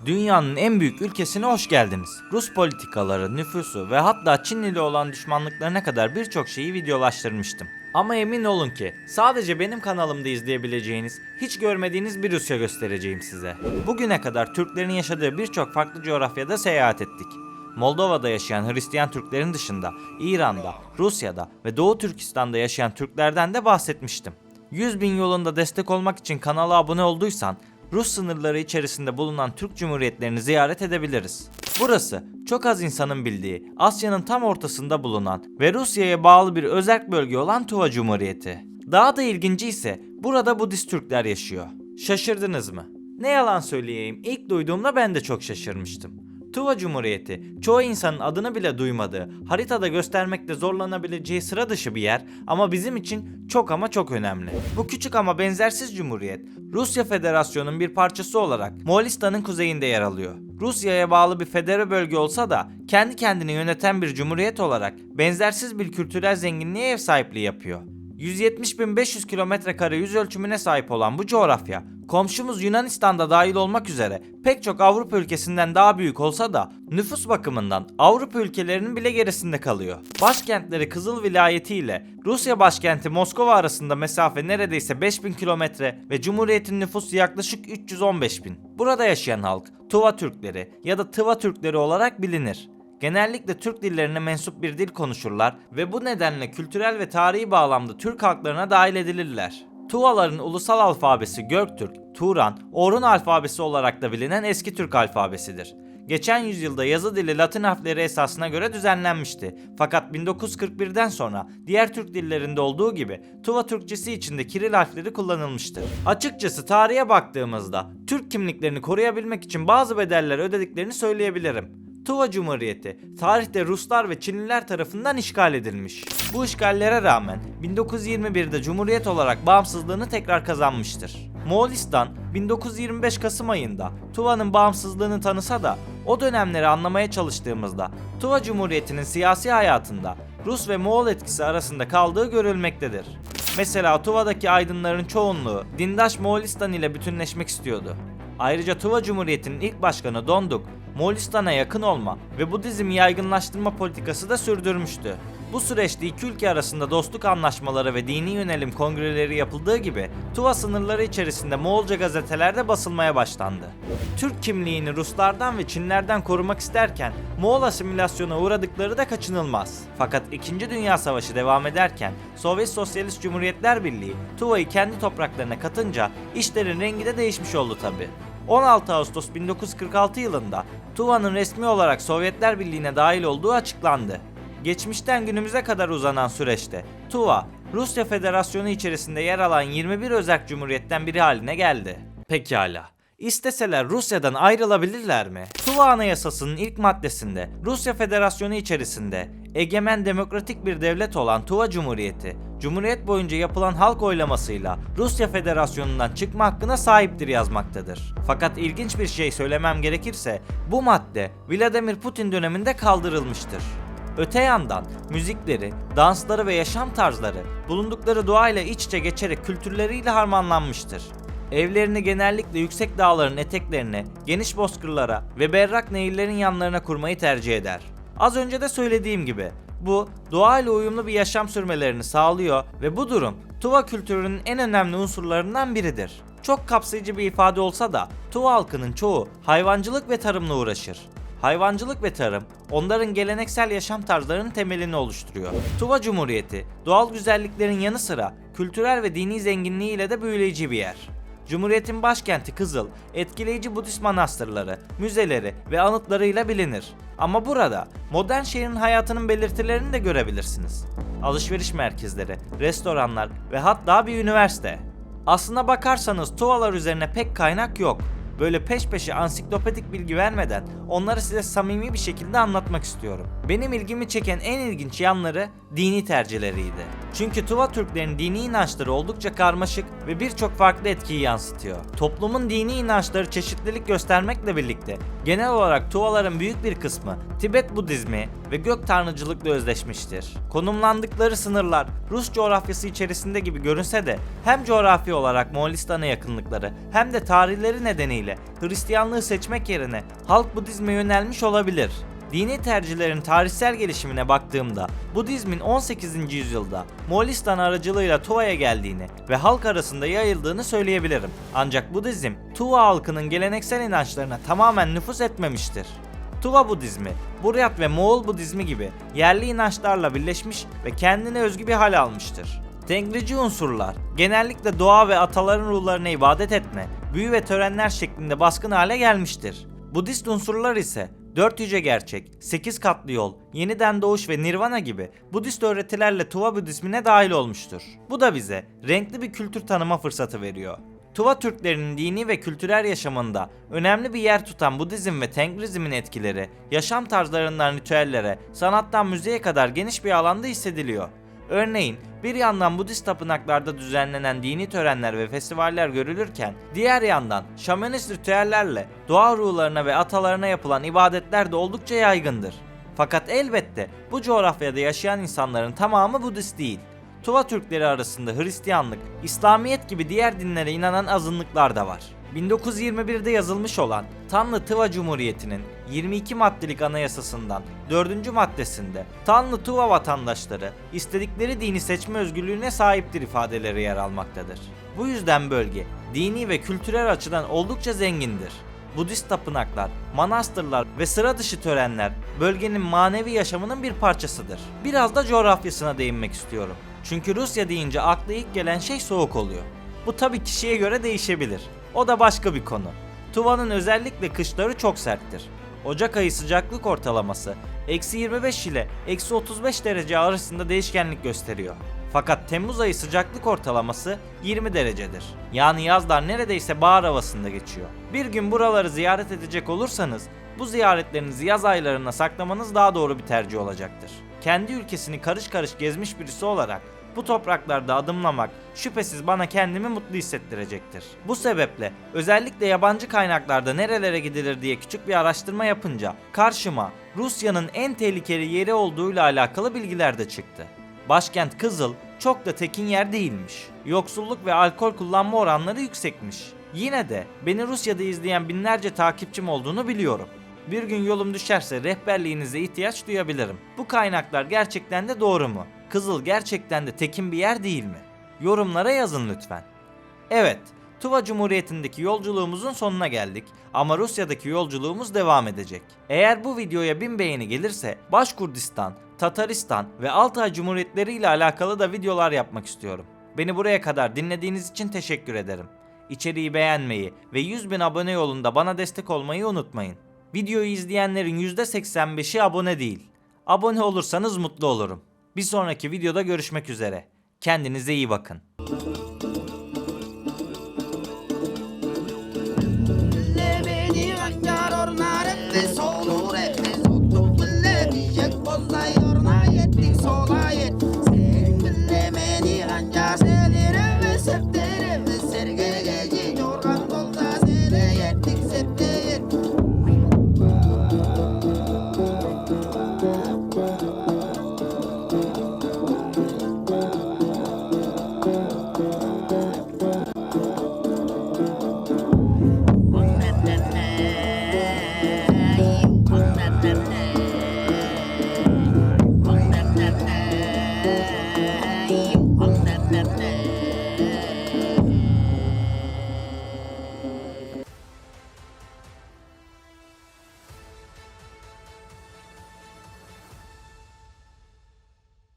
Dünyanın en büyük ülkesine hoş geldiniz. Rus politikaları, nüfusu ve hatta Çin ile olan düşmanlıklarına kadar birçok şeyi videolaştırmıştım. Ama emin olun ki sadece benim kanalımda izleyebileceğiniz, hiç görmediğiniz bir Rusya göstereceğim size. Bugüne kadar Türklerin yaşadığı birçok farklı coğrafyada seyahat ettik. Moldova'da yaşayan Hristiyan Türklerin dışında İran'da, Rusya'da ve Doğu Türkistan'da yaşayan Türklerden de bahsetmiştim. 100.000 yolunda destek olmak için kanala abone olduysan, Rus sınırları içerisinde bulunan Türk Cumhuriyetlerini ziyaret edebiliriz. Burası çok az insanın bildiği, Asya'nın tam ortasında bulunan ve Rusya'ya bağlı bir özerk bölge olan Tuva Cumhuriyeti. Daha da ilginci ise burada Budist Türkler yaşıyor. Şaşırdınız mı? Ne yalan söyleyeyim, ilk duyduğumda ben de çok şaşırmıştım. Tuva Cumhuriyeti, çoğu insanın adını bile duymadığı, haritada göstermekte zorlanabileceği sıra dışı bir yer ama bizim için çok ama çok önemli. Bu küçük ama benzersiz cumhuriyet, Rusya Federasyonu'nun bir parçası olarak Moğolistan'ın kuzeyinde yer alıyor. Rusya'ya bağlı bir federe bölge olsa da kendi kendini yöneten bir cumhuriyet olarak benzersiz bir kültürel zenginliğe ev sahipliği yapıyor. 170.500 km² yüz ölçümüne sahip olan bu coğrafya, komşumuz Yunanistan'da dahil olmak üzere pek çok Avrupa ülkesinden daha büyük olsa da nüfus bakımından Avrupa ülkelerinin bile gerisinde kalıyor. Başkentleri Kızıl Vilayeti ile Rusya başkenti Moskova arasında mesafe neredeyse 5.000 kilometre ve Cumhuriyet'in nüfusu yaklaşık 315.000. Burada yaşayan halk Tuva Türkleri ya da Tıva Türkleri olarak bilinir. Genellikle Türk dillerine mensup bir dil konuşurlar ve bu nedenle kültürel ve tarihi bağlamda Türk halklarına dahil edilirler. Tuvaların ulusal alfabesi Göktürk, Turan, Orhun alfabesi olarak da bilinen eski Türk alfabesidir. Geçen yüzyılda yazı dili Latin harfleri esasına göre düzenlenmişti. Fakat 1941'den sonra diğer Türk dillerinde olduğu gibi Tuva Türkçesi için de Kiril harfleri kullanılmıştır. Açıkçası tarihe baktığımızda Türk kimliklerini koruyabilmek için bazı bedeller ödediklerini söyleyebilirim. Tuva Cumhuriyeti tarihte Ruslar ve Çinliler tarafından işgal edilmiş. Bu işgallere rağmen 1921'de Cumhuriyet olarak bağımsızlığını tekrar kazanmıştır. Moğolistan 1925 Kasım ayında Tuva'nın bağımsızlığını tanısa da o dönemleri anlamaya çalıştığımızda Tuva Cumhuriyeti'nin siyasi hayatında Rus ve Moğol etkisi arasında kaldığı görülmektedir. Mesela Tuva'daki aydınların çoğunluğu dindaş Moğolistan ile bütünleşmek istiyordu. Ayrıca Tuva Cumhuriyeti'nin ilk başkanı Donduk, Moğolistan'a yakın olma ve Budizmi yaygınlaştırma politikası da sürdürmüştü. Bu süreçte iki ülke arasında dostluk anlaşmaları ve dini yönelim kongreleri yapıldığı gibi Tuva sınırları içerisinde Moğolca gazetelerde basılmaya başlandı. Türk kimliğini Ruslardan ve Çinlerden korumak isterken Moğol asimilasyona uğradıkları da kaçınılmaz. Fakat 2. Dünya Savaşı devam ederken Sovyet Sosyalist Cumhuriyetler Birliği Tuva'yı kendi topraklarına katınca işlerin rengi de değişmiş oldu tabi. 16 Ağustos 1946 yılında Tuva'nın resmi olarak Sovyetler Birliği'ne dahil olduğu açıklandı. Geçmişten günümüze kadar uzanan süreçte Tuva, Rusya Federasyonu içerisinde yer alan 21 özerk cumhuriyetten biri haline geldi. Pekala. İsteseler Rusya'dan ayrılabilirler mi? Tuva Anayasası'nın ilk maddesinde Rusya Federasyonu içerisinde egemen demokratik bir devlet olan Tuva Cumhuriyeti, Cumhuriyet boyunca yapılan halk oylamasıyla Rusya Federasyonu'ndan çıkma hakkına sahiptir yazmaktadır. Fakat ilginç bir şey söylemem gerekirse bu madde Vladimir Putin döneminde kaldırılmıştır. Öte yandan müzikleri, dansları ve yaşam tarzları bulundukları doğayla iç içe geçerek kültürleriyle harmanlanmıştır. Evlerini genellikle yüksek dağların eteklerine, geniş bozkırlara ve berrak nehirlerin yanlarına kurmayı tercih eder. Az önce de söylediğim gibi bu doğayla uyumlu bir yaşam sürmelerini sağlıyor ve bu durum Tuva kültürünün en önemli unsurlarından biridir. Çok kapsayıcı bir ifade olsa da Tuva halkının çoğu hayvancılık ve tarımla uğraşır. Hayvancılık ve tarım onların geleneksel yaşam tarzlarının temelini oluşturuyor. Tuva Cumhuriyeti doğal güzelliklerin yanı sıra kültürel ve dini zenginliğiyle de büyüleyici bir yer. Cumhuriyetin başkenti Kızıl, etkileyici Budist manastırları, müzeleri ve anıtlarıyla bilinir. Ama burada modern şehrin hayatının belirtilerini de görebilirsiniz. Alışveriş merkezleri, restoranlar ve hatta bir üniversite. Aslına bakarsanız Tuvalar üzerine pek kaynak yok. Böyle peş peşe ansiklopedik bilgi vermeden onları size samimi bir şekilde anlatmak istiyorum. Benim ilgimi çeken en ilginç yanları dini tercihleriydi. Çünkü Tuva Türklerin dini inançları oldukça karmaşık ve birçok farklı etkiyi yansıtıyor. Toplumun dini inançları çeşitlilik göstermekle birlikte genel olarak Tuvaların büyük bir kısmı Tibet Budizmi ve gök tanrıcılıkla özdeşmiştir. Konumlandıkları sınırlar Rus coğrafyası içerisinde gibi görünse de hem coğrafi olarak Moğolistan'a yakınlıkları hem de tarihleri nedeniyle nedeniyle Hristiyanlığı seçmek yerine halk Budizme yönelmiş olabilir. Dini tercihlerin tarihsel gelişimine baktığımda Budizmin 18. yüzyılda Moğolistan aracılığıyla Tuva'ya geldiğini ve halk arasında yayıldığını söyleyebilirim. Ancak Budizm, Tuva halkının geleneksel inançlarına tamamen nüfuz etmemiştir. Tuva Budizmi, Buryat ve Moğol Budizmi gibi yerli inançlarla birleşmiş ve kendine özgü bir hal almıştır. Tengrici unsurlar, genellikle doğa ve ataların ruhlarına ibadet etme, büyü ve törenler şeklinde baskın hale gelmiştir. Budist unsurlar ise 4 yüce gerçek, 8 katlı yol, yeniden doğuş ve nirvana gibi Budist öğretilerle Tuva Budizmine dahil olmuştur. Bu da bize renkli bir kültür tanıma fırsatı veriyor. Tuva Türklerinin dini ve kültürel yaşamında önemli bir yer tutan Budizm ve Tengrizmin etkileri, yaşam tarzlarından ritüellere, sanattan müziğe kadar geniş bir alanda hissediliyor. Örneğin bir yandan Budist tapınaklarda düzenlenen dini törenler ve festivaller görülürken diğer yandan şamanist ritüellerle doğa ruhlarına ve atalarına yapılan ibadetler de oldukça yaygındır. Fakat elbette bu coğrafyada yaşayan insanların tamamı Budist değil. Tuva Türkleri arasında Hristiyanlık, İslamiyet gibi diğer dinlere inanan azınlıklar da var. 1921'de yazılmış olan Tanrı Tıva Cumhuriyeti'nin 22 maddelik anayasasından 4. maddesinde Tanrı Tuva vatandaşları istedikleri dini seçme özgürlüğüne sahiptir ifadeleri yer almaktadır. Bu yüzden bölge dini ve kültürel açıdan oldukça zengindir. Budist tapınaklar, manastırlar ve sıra dışı törenler bölgenin manevi yaşamının bir parçasıdır. Biraz da coğrafyasına değinmek istiyorum. Çünkü Rusya deyince akla ilk gelen şey soğuk oluyor. Bu tabii kişiye göre değişebilir. O da başka bir konu. Tuva'nın özellikle kışları çok serttir. Ocak ayı sıcaklık ortalaması -25 ile -35 derece arasında değişkenlik gösteriyor. Fakat Temmuz ayı sıcaklık ortalaması 20 derecedir. Yani yazlar neredeyse bahar havasında geçiyor. Bir gün buraları ziyaret edecek olursanız bu ziyaretlerinizi yaz aylarına saklamanız daha doğru bir tercih olacaktır. Kendi ülkesini karış karış gezmiş birisi olarak bu topraklarda adımlamak şüphesiz bana kendimi mutlu hissettirecektir. Bu sebeple özellikle yabancı kaynaklarda nerelere gidilir diye küçük bir araştırma yapınca karşıma Rusya'nın en tehlikeli yeri olduğuyla alakalı bilgiler de çıktı. Başkent Kızıl çok da tekin yer değilmiş. Yoksulluk ve alkol kullanma oranları yüksekmiş. Yine de beni Rusya'da izleyen binlerce takipçim olduğunu biliyorum. Bir gün yolum düşerse rehberliğinize ihtiyaç duyabilirim. Bu kaynaklar gerçekten de doğru mu? Kızıl gerçekten de tekin bir yer değil mi? Yorumlara yazın lütfen. Evet, Tuva Cumhuriyeti'ndeki yolculuğumuzun sonuna geldik ama Rusya'daki yolculuğumuz devam edecek. Eğer bu videoya 1000 beğeni gelirse Başkurdistan, Tataristan ve Altay Cumhuriyetleri ile alakalı da videolar yapmak istiyorum. Beni buraya kadar dinlediğiniz için teşekkür ederim. İçeriği beğenmeyi ve 100.000 abone yolunda bana destek olmayı unutmayın. Videoyu izleyenlerin %85'i abone değil. Abone olursanız mutlu olurum. Bir sonraki videoda görüşmek üzere. Kendinize iyi bakın.